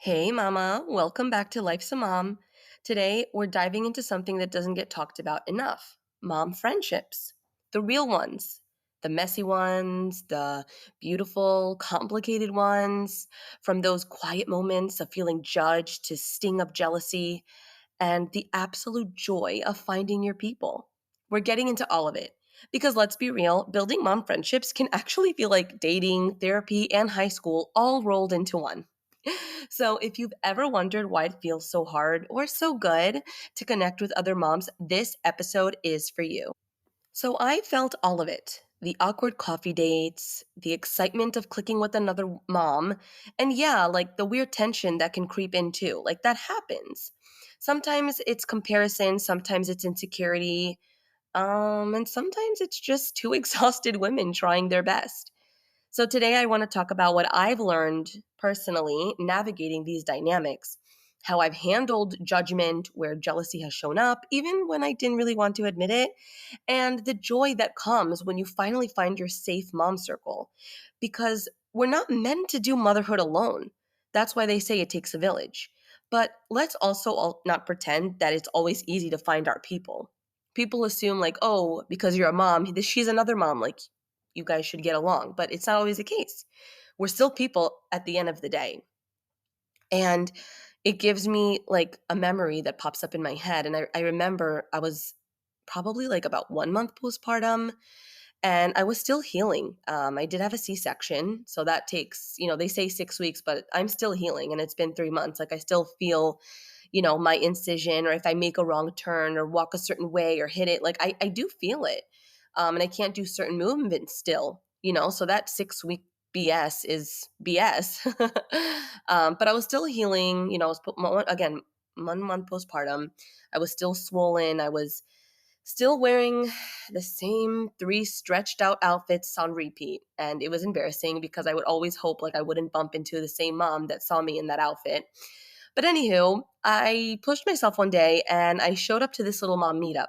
Hey, Mama, welcome back to Life's a Mom. Today, we're diving into something that doesn't get talked about enough: mom friendships. The real ones, the messy ones, the beautiful, complicated ones, from those quiet moments of feeling judged to sting of jealousy, and the absolute joy of finding your people. We're getting into all of it. Because let's be real, building mom friendships can actually feel like dating, therapy, and high school all rolled into one. So, if you've ever wondered why it feels so hard or so good to connect with other moms, this episode is for you. So, I felt all of it: the awkward coffee dates, the excitement of clicking with another mom, and yeah, like the weird tension that can creep in too. Like, that happens. Sometimes it's comparison, sometimes it's insecurity, and sometimes it's just two exhausted women trying their best. So today I want to talk about what I've learned personally navigating these dynamics, how I've handled judgment where jealousy has shown up, even when I didn't really want to admit it, and the joy that comes when you finally find your safe mom circle. Because we're not meant to do motherhood alone. That's why they say it takes a village. But let's also not pretend that it's always easy to find our people. People assume, like, oh, because you're a mom, she's another mom, like, you guys should get along. But it's not always the case. We're still people at the end of the day. And it gives me like a memory that pops up in my head. And I remember I was probably like about 1 month postpartum, and I was still healing. I did have a C-section, so that takes, they say 6 weeks, but I'm still healing, and it's been 3 months. Like, I still feel, my incision, or if I make a wrong turn or walk a certain way or hit it, like I do feel it. And I can't do certain movements still, so that 6 week BS is BS. But I was still healing, I was, again, 1 month postpartum. I was still swollen. I was still wearing the same three stretched out outfits on repeat. And it was embarrassing because I would always hope like I wouldn't bump into the same mom that saw me in that outfit. But anywho, I pushed myself one day and I showed up to this little mom meetup.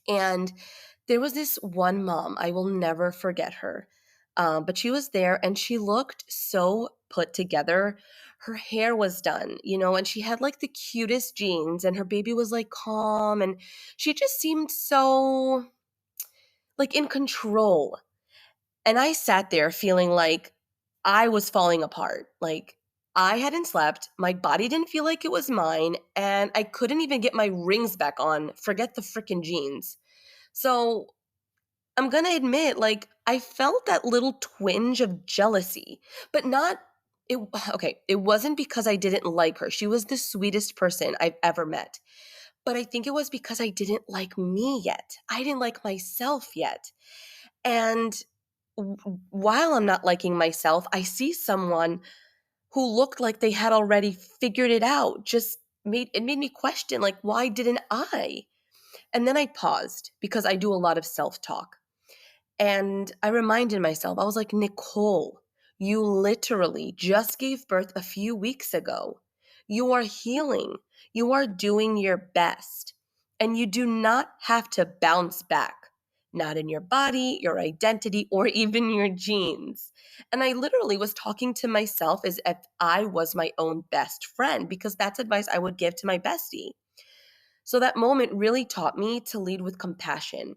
And there was this one mom, I will never forget her. But she was there and she looked so put together. Her hair was done, and she had like the cutest jeans, and her baby was like calm, and she just seemed so like in control. And I sat there feeling like I was falling apart. Like, I hadn't slept, my body didn't feel like it was mine, and I couldn't even get my rings back on. Forget the freaking jeans. So I'm gonna admit, like, I felt that little twinge of jealousy, but not it okay, it wasn't because I didn't like her. She was the sweetest person I've ever met. But I think it was because I didn't like me yet. I didn't like myself yet. And while I'm not liking myself, I see someone who looked like they had already figured it out. Just made me question, like, why didn't I? And then I paused because I do a lot of self-talk. And I reminded myself, I was like, Nicole, you literally just gave birth a few weeks ago. You are healing. You are doing your best. And you do not have to bounce back, not in your body, your identity, or even your genes. And I literally was talking to myself as if I was my own best friend, because that's advice I would give to my bestie. So that moment really taught me to lead with compassion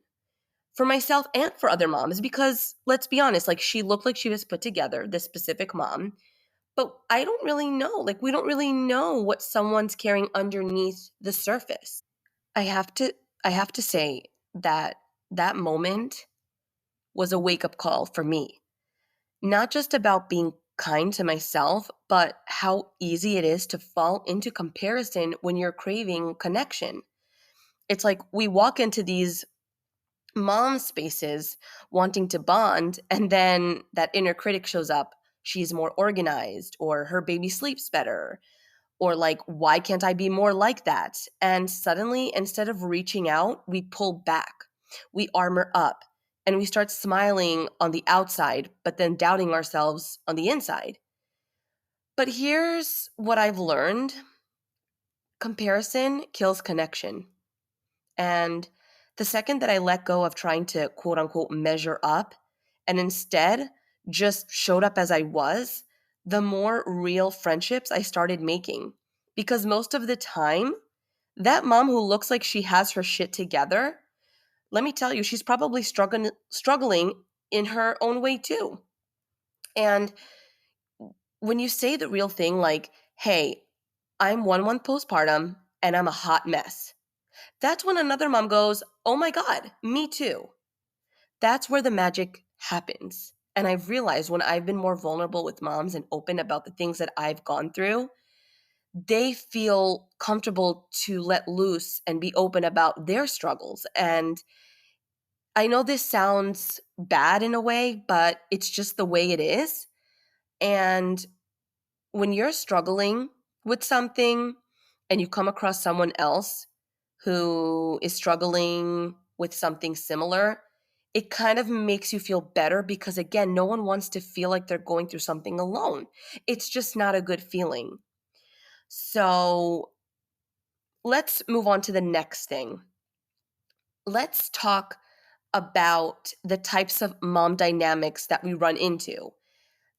for myself and for other moms, because let's be honest, like, she looked like she was put together, this specific mom, but I don't really know. Like, we don't really know what someone's carrying underneath the surface. I have to I have to say that that moment was a wake-up call for me. Not just about being kind to myself, but how easy it is to fall into comparison when you're craving connection. It's like we walk into these mom spaces wanting to bond, and then that inner critic shows up. She's more organized, or her baby sleeps better, or like, why can't I be more like that? And suddenly, instead of reaching out, we pull back, we armor up, and we start smiling on the outside but then doubting ourselves on the inside. But here's what I've learned: comparison kills connection. And the second that I let go of trying to quote unquote measure up and instead just showed up as I was, the more real friendships I started making. Because most of the time, that mom who looks like she has her shit together, let me tell you, she's probably struggling in her own way too. And when you say the real thing, like, hey, I'm 1 month postpartum and I'm a hot mess, that's when another mom goes, oh my God, me too. That's where the magic happens. And I've realized when I've been more vulnerable with moms and open about the things that I've gone through, they feel comfortable to let loose and be open about their struggles. And I know this sounds bad in a way, but it's just the way it is. And when you're struggling with something and you come across someone else who is struggling with something similar, it kind of makes you feel better because, again, no one wants to feel like they're going through something alone. It's just not a good feeling. So let's move on to the next thing. Let's talk about the types of mom dynamics that we run into,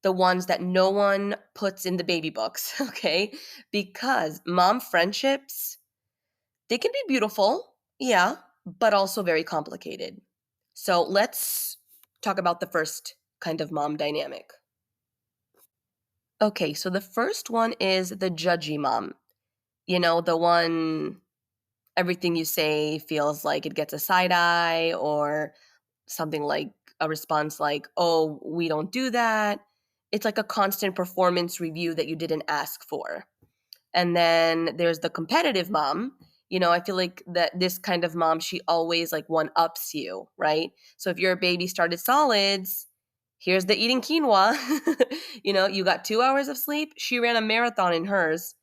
the ones that no one puts in the baby books, okay? Because mom friendships, they can be beautiful, yeah, but also very complicated. So let's talk about the first kind of mom dynamic. Okay, so the first one is the judgy mom. You know, the one everything you say feels like it gets a side eye, or something like a response like, oh, we don't do that. It's like a constant performance review that you didn't ask for. And then there's the competitive mom. You know, I feel like that this kind of mom, she always like one ups you, right? So if your baby started solids, here's the eating quinoa. You know, you got 2 hours of sleep. She ran a marathon in hers.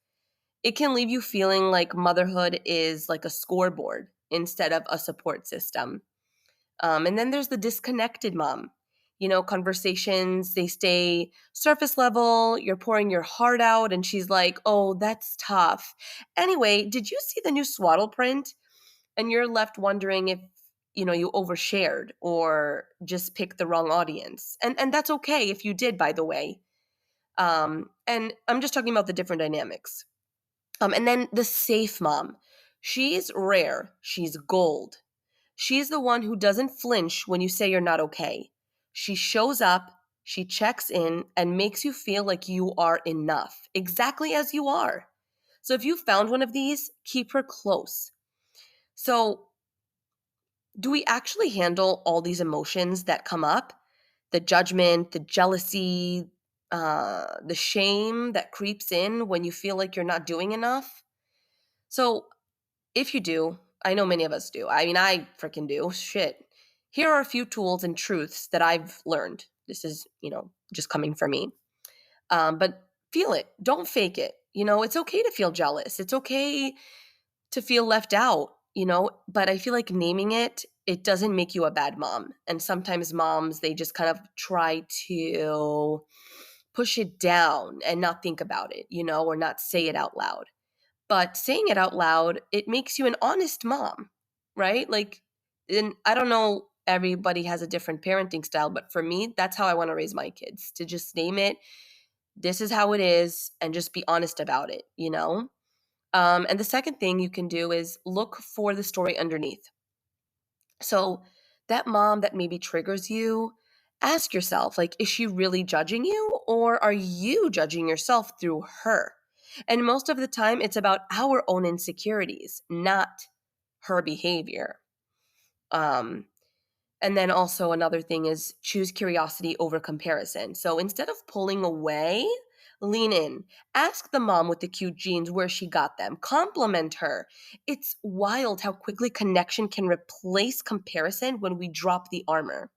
It can leave you feeling like motherhood is like a scoreboard instead of a support system. And then there's the disconnected mom. You know, conversations, they stay surface level. You're pouring your heart out, and she's like, oh, that's tough. Anyway, did you see the new swaddle print? And you're left wondering if, you know, you overshared or just picked the wrong audience. And that's okay if you did, by the way. And I'm just talking about the different dynamics. And then the safe mom. She's rare, she's gold. She's the one who doesn't flinch when you say you're not okay. She shows up, she checks in, and makes you feel like you are enough, exactly as you are. So if you found one of these, keep her close. So, do we actually handle all these emotions that come up? The judgment, the jealousy, the shame that creeps in when you feel like you're not doing enough? So, if you do, I know many of us do. I mean, I freaking do. Shit. Here are a few tools and truths that I've learned. This is, you know, just coming from me. But feel it. Don't fake it. You know, it's okay to feel jealous. It's okay to feel left out, you know, but I feel like naming it, it doesn't make you a bad mom. And sometimes moms, they just kind of try to push it down and not think about it, you know, or not say it out loud. But saying it out loud, it makes you an honest mom, right? Like, and I don't know, everybody has a different parenting style, but for me, that's how I want to raise my kids, to just name it. This is how it is, and just be honest about it, you know? And the second thing you can do is look for the story underneath. So, that mom that maybe triggers you, ask yourself, like, is she really judging you, or are you judging yourself through her? And most of the time, it's about our own insecurities, not her behavior. Um, and then also another thing is choose curiosity over comparison. So instead of pulling away, lean in. Ask the mom with the cute jeans where she got them. Compliment her. It's wild how quickly connection can replace comparison when we drop the armor.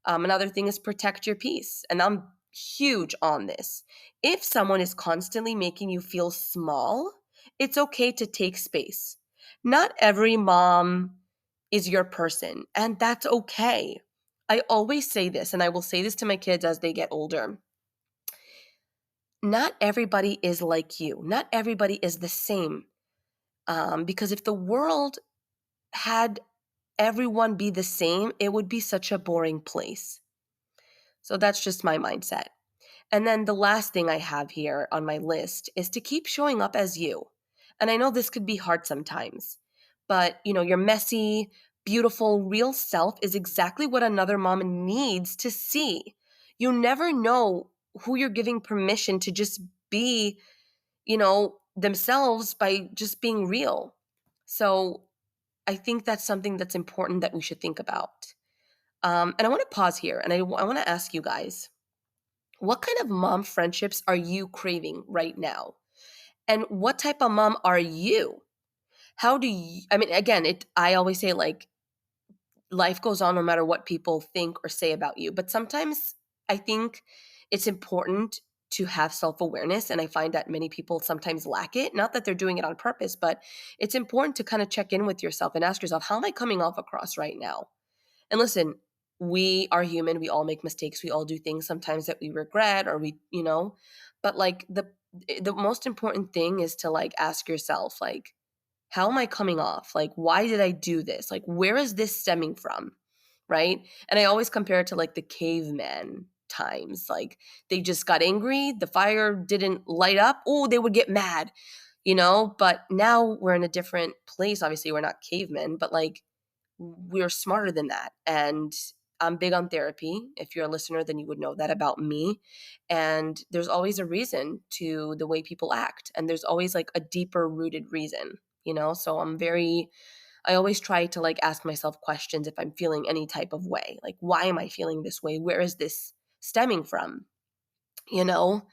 Another thing is protect your peace. And I'm huge on this. If someone is constantly making you feel small, it's okay to take space. Not every mom is your person, and that's okay. I always say this, and I will say this to my kids as they get older. Not everybody is like you, not everybody is the same. Because if the world had everyone be the same, it would be such a boring place. So that's just my mindset. And then the last thing I have here on my list is to keep showing up as you. And I know this could be hard sometimes, but your messy, beautiful, real self is exactly what another mom needs to see. You never know who you're giving permission to just be, themselves by just being real. So I think that's something that's important that we should think about. And I want to pause here and I want to ask you guys, what kind of mom friendships are you craving right now? And what type of mom are you? How do you, I mean, again, I always say like life goes on no matter what people think or say about you. But sometimes I think it's important to have self awareness. And I find that many people sometimes lack it. Not that they're doing it on purpose, but it's important to kind of check in with yourself and ask yourself, how am I coming off across right now? And listen, we are human. We all make mistakes. We all do things sometimes that we regret or but like the most important thing is to like ask yourself, like, how am I coming off? Like, why did I do this? Like, where is this stemming from? Right. And I always compare it to like the caveman times. Like, they just got angry. The fire didn't light up. Oh, they would get mad, But now we're in a different place. Obviously, we're not cavemen, but like, we're smarter than that. And I'm big on therapy. If you're a listener, then you would know that about me. And there's always a reason to the way people act. And there's always like a deeper rooted reason. So I always try to like ask myself questions if I'm feeling any type of way. Like, why am I feeling this way? Where is this stemming from? You know?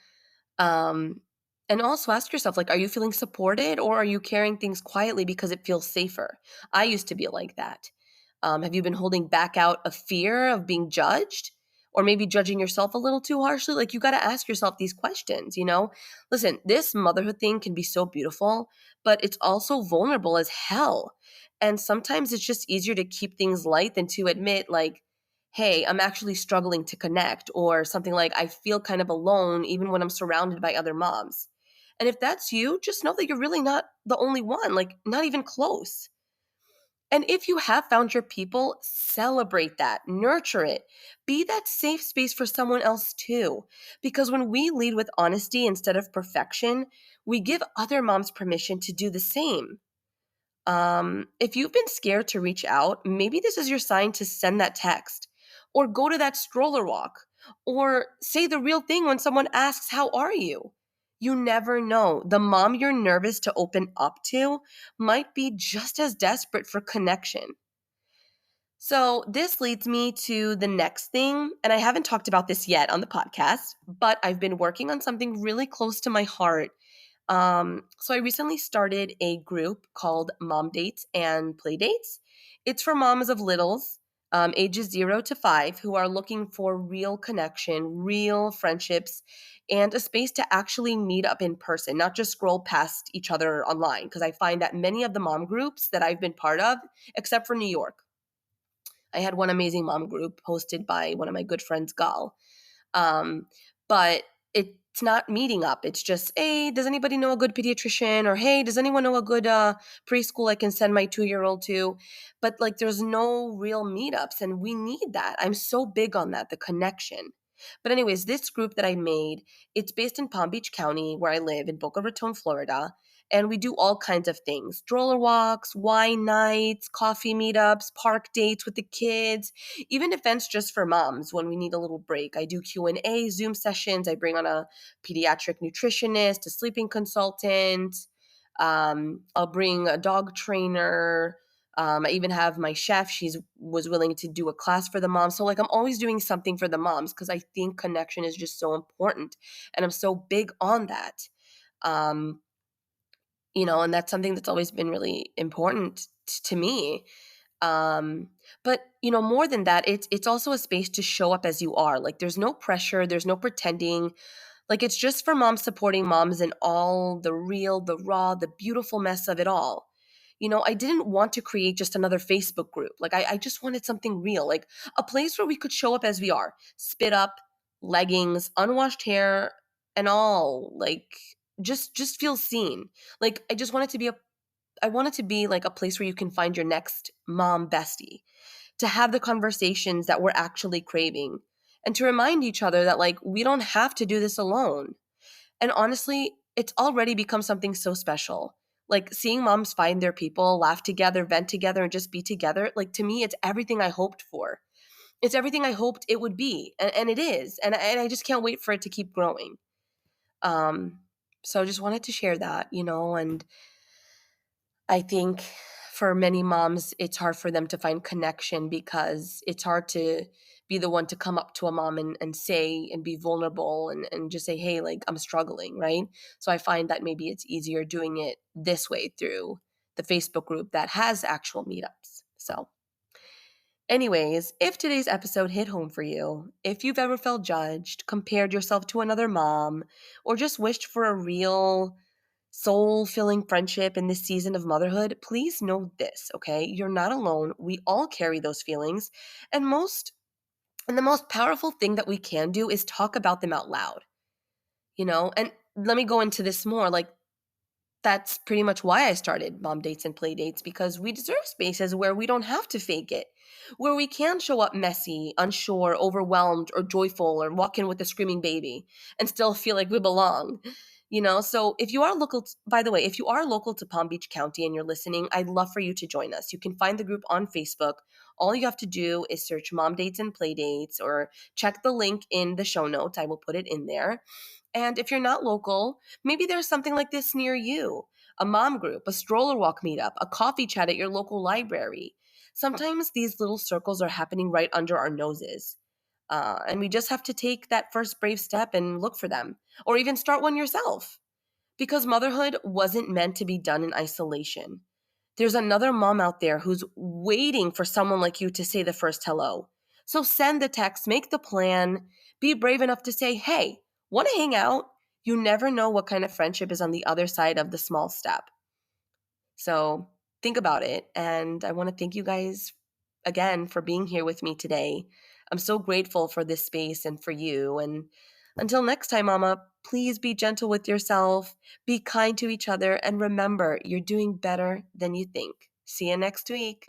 Um, and also ask yourself, like, are you feeling supported or are you carrying things quietly because it feels safer? I used to be like that. Have you been holding back out of fear of being judged or maybe judging yourself a little too harshly? Like, you got to ask yourself these questions. Listen, this motherhood thing can be so beautiful, but it's also vulnerable as hell. And sometimes it's just easier to keep things light than to admit, like, hey, I'm actually struggling to connect, or something like, I feel kind of alone even when I'm surrounded by other moms. And if that's you, just know that you're really not the only one, like, not even close. And if you have found your people, celebrate that, nurture it, be that safe space for someone else too. Because when we lead with honesty instead of perfection, we give other moms permission to do the same. If you've been scared to reach out, maybe this is your sign to send that text or go to that stroller walk or say the real thing when someone asks, how are you? You never know. The mom you're nervous to open up to might be just as desperate for connection. So, this leads me to the next thing. And I haven't talked about this yet on the podcast, but I've been working on something really close to my heart. So I recently started a group called Mom Dates and Play Dates. It's for moms of littles, ages 0 to 5, who are looking for real connection, real friendships, and a space to actually meet up in person, not just scroll past each other online. Because I find that many of the mom groups that I've been part of, except for New York, I had one amazing mom group hosted by one of my good friends, Gal. Um, but it's not meeting up. It's just, hey, does anybody know a good pediatrician? Or hey, does anyone know a good preschool I can send my 2-year-old to? But like, there's no real meetups, and we need that. I'm so big on that, the connection. But anyways, this group that I made, it's based in Palm Beach County, where I live in Boca Raton, Florida. And we do all kinds of things: stroller walks, wine nights, coffee meetups, park dates with the kids, even events just for moms when we need a little break. I do Q&A Zoom sessions. I bring on a pediatric nutritionist, a sleeping consultant. I'll bring a dog trainer. I even have my chef. She's was willing to do a class for the moms. So like, I'm always doing something for the moms because I think connection is just so important, and I'm so big on that. Um, and that's something that's always been really important to me. But more than that, it's also a space to show up as you are. Like, there's no pressure, there's no pretending. Like, it's just for moms supporting moms in all the real, the raw, the beautiful mess of it all. I didn't want to create just another Facebook group. Like, I just wanted something real, like a place where we could show up as we are, spit up, leggings, unwashed hair, and all. Like, just feel seen. Like, I want it to be like a place where you can find your next mom bestie, to have the conversations that we're actually craving, and to remind each other that, like, we don't have to do this alone. And honestly, it's already become something so special. Like, seeing moms find their people, laugh together, vent together, and just be together, like, to me, it's everything I hoped for. It's everything I hoped it would be, and it is. And I just can't wait for it to keep growing. Um, so I just wanted to share that, and I think for many moms, it's hard for them to find connection because it's hard to be the one to come up to a mom and say and be vulnerable and just say, hey, like, I'm struggling, right? So I find that maybe it's easier doing it this way through the Facebook group that has actual meetups. So, anyways, if today's episode hit home for you, if you've ever felt judged, compared yourself to another mom, or just wished for a real soul filling friendship in this season of motherhood, please know this, okay? You're not alone. We all carry those feelings. And the most powerful thing that we can do is talk about them out loud, And let me go into this more. Like, that's pretty much why I started mom dates and play dates, because we deserve spaces where we don't have to fake it, where we can show up messy, unsure, overwhelmed, or joyful, or walk in with a screaming baby and still feel like we belong. So if you are local, by the way, if you are local to Palm Beach County and you're listening, I'd love for you to join us. You can find the group on Facebook. All you have to do is search Mom Dates and Play Dates or check the link in the show notes. I will put it in there. And if you're not local, maybe there's something like this near you: a mom group, a stroller walk meetup, a coffee chat at your local library. Sometimes these little circles are happening right under our noses. And we just have to take that first brave step and look for them, or even start one yourself. Because motherhood wasn't meant to be done in isolation. There's another mom out there who's waiting for someone like you to say the first hello. So send the text, make the plan, be brave enough to say, hey, want to hang out? You never know what kind of friendship is on the other side of the small step. So think about it. And I want to thank you guys again for being here with me today. I'm so grateful for this space and for you. And until next time, Mama, please be gentle with yourself, be kind to each other, and remember, you're doing better than you think. See you next week.